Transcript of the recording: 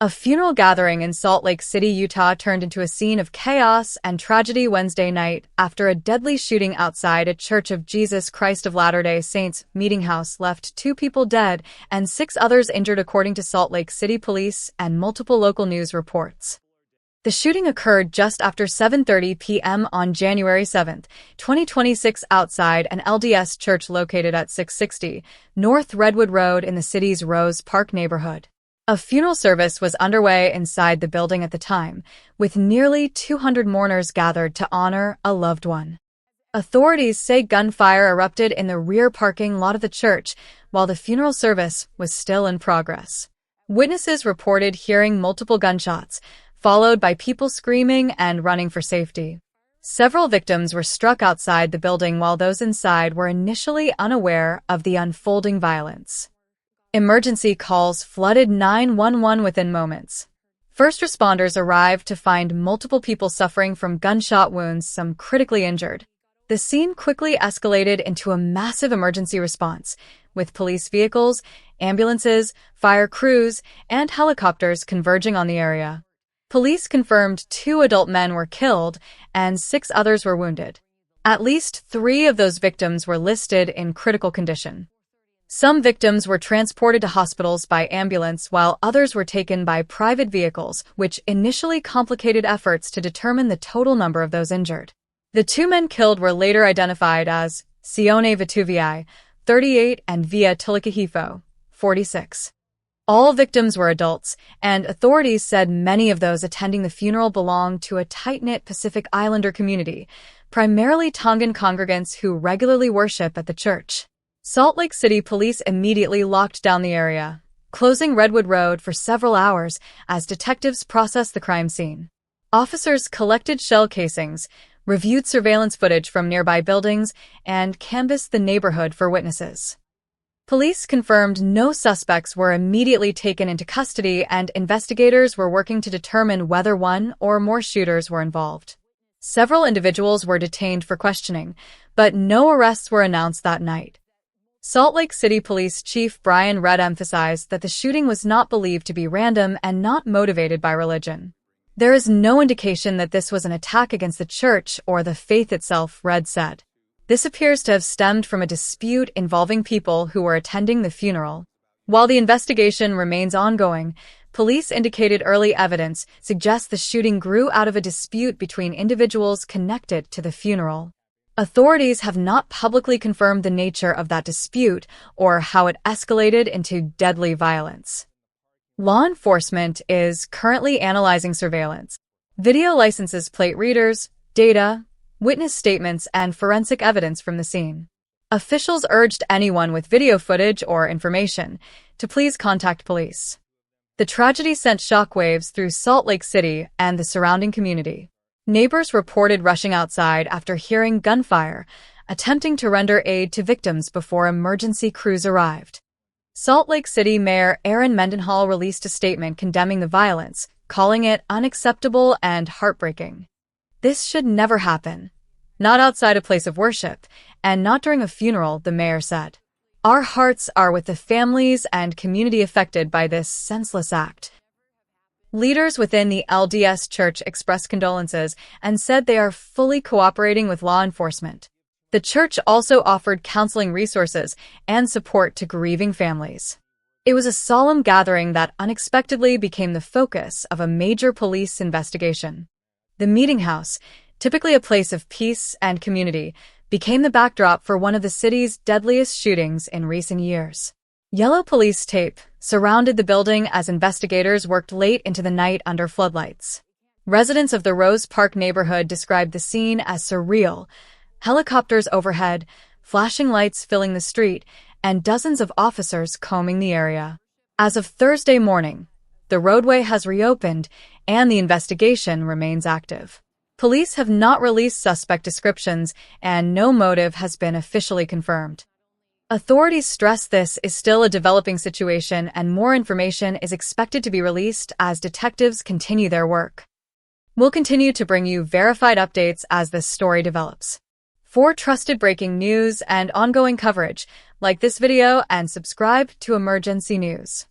A funeral gathering in Salt Lake City, Utah turned into a scene of chaos and tragedy Wednesday night after a deadly shooting outside a Church of Jesus Christ of Latter-day Saints meeting house left 2 people dead and 6 others injured, according to Salt Lake City police and multiple local news reports. The shooting occurred just after 7:30 p.m. on January 7, 2026 outside an LDS church located at 660 North Redwood Road in the city's Rose Park neighborhood. A funeral service was underway inside the building at the time, with nearly 200 mourners gathered to honor a loved one. Authorities say gunfire erupted in the rear parking lot of the church while the funeral service was still in progress. Witnesses reported hearing multiple gunshots, followed by people screaming and running for safety. Several victims were struck outside the building while those inside were initially unaware of the unfolding violence. Emergency calls flooded 911 within moments. First responders arrived to find multiple people suffering from gunshot wounds, some critically injured. The scene quickly escalated into a massive emergency response, with police vehicles, ambulances, fire crews, and helicopters converging on the area. Police confirmed 2 adult men were killed and 6 others were wounded. At least 3 of those victims were listed in critical condition. Some victims were transported to hospitals by ambulance while others were taken by private vehicles, which initially complicated efforts to determine the total number of those injured. The 2 men killed were later identified as Sione Vituvii, 38, and Via Tulikahifo, 46. All victims were adults, and authorities said many of those attending the funeral belonged to a tight-knit Pacific Islander community, primarily Tongan congregants who regularly worship at the church. Salt Lake City police immediately locked down the area, closing Redwood Road for several hours as detectives processed the crime scene. Officers collected shell casings, reviewed surveillance footage from nearby buildings, and canvassed the neighborhood for witnesses. Police confirmed no suspects were immediately taken into custody, and investigators were working to determine whether one or more shooters were involved. Several individuals were detained for questioning, but no arrests were announced that night. Salt Lake City Police Chief Brian Redd emphasized that the shooting was not believed to be random and not motivated by religion. There is no indication that this was an attack against the church or the faith itself, Redd said. This appears to have stemmed from a dispute involving people who were attending the funeral. While the investigation remains ongoing, police indicated early evidence suggests the shooting grew out of a dispute between individuals connected to the funeral. Authorities have not publicly confirmed the nature of that dispute or how it escalated into deadly violence. Law enforcement is currently analyzing surveillance, video licenses, plate readers, data, witness statements, and forensic evidence from the scene. Officials urged anyone with video footage or information to please contact police. The tragedy sent shockwaves through Salt Lake City and the surrounding community. Neighbors reported rushing outside after hearing gunfire, attempting to render aid to victims before emergency crews arrived. Salt Lake City Mayor Aaron Mendenhall released a statement condemning the violence, calling it unacceptable and heartbreaking. This should never happen. Not outside a place of worship, and not during a funeral, the mayor said. Our hearts are with the families and community affected by this senseless act. Leaders within the LDS Church expressed condolences and said they are fully cooperating with law enforcement. The church also offered counseling resources and support to grieving families. It was a solemn gathering that unexpectedly became the focus of a major police investigation. The meeting house, typically a place of peace and community, became the backdrop for one of the city's deadliest shootings in recent years. Yellow police tape surrounded the building as investigators worked late into the night under floodlights. Residents of the Rose Park neighborhood described the scene as surreal: helicopters overhead, flashing lights filling the street, and dozens of officers combing the area. As of Thursday morning, the roadway has reopened and the investigation remains active. Police have not released suspect descriptions and no motive has been officially confirmed. Authorities stress this is still a developing situation and more information is expected to be released as detectives continue their work. We'll continue to bring you verified updates as this story develops. For trusted breaking news and ongoing coverage, like this video and subscribe to EmergeNCNews.